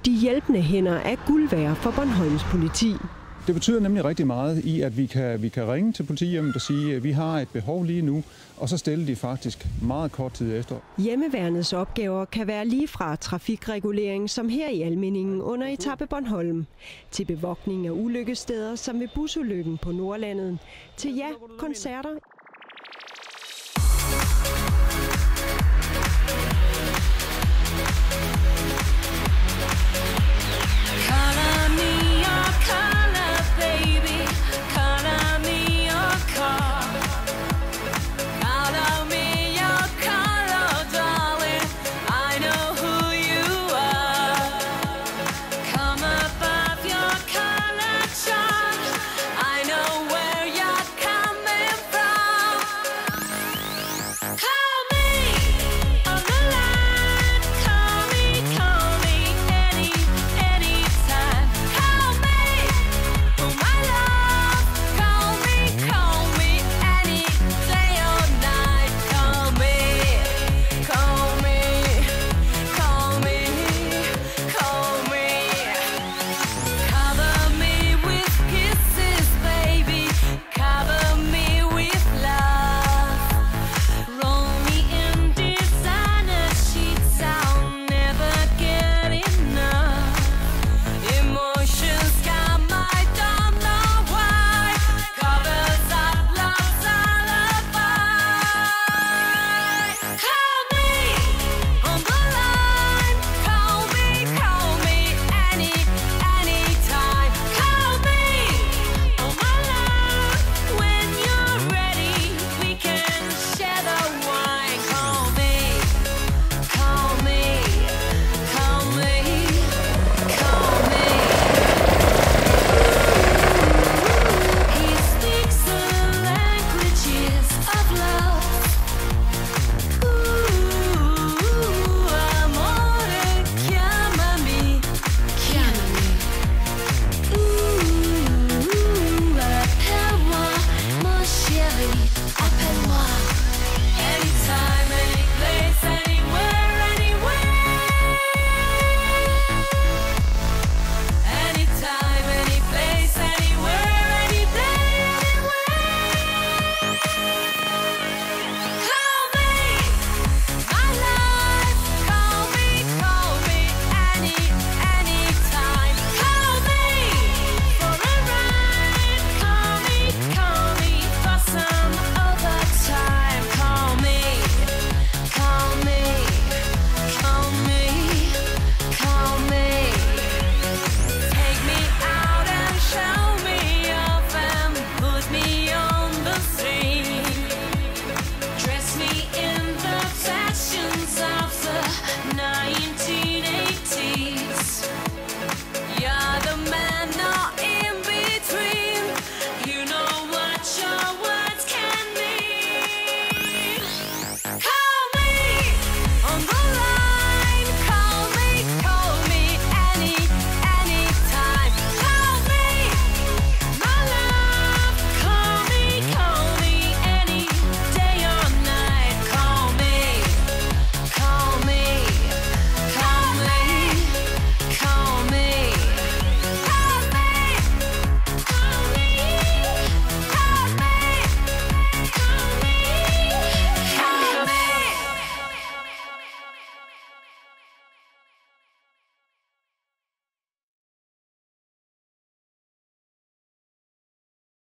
De hjælpende hænder er guld værd for Bornholms politi. Det betyder nemlig rigtig meget i, at vi kan ringe til politihjemmet og sige, at vi har et behov lige nu, og så stiller de faktisk meget kort tid efter. Hjemmeværnets opgaver kan være lige fra trafikregulering, som her i Almindingen under etape Bornholm, til bevogtning af ulykkessteder, som ved busulykken på Nordlandet, til koncerter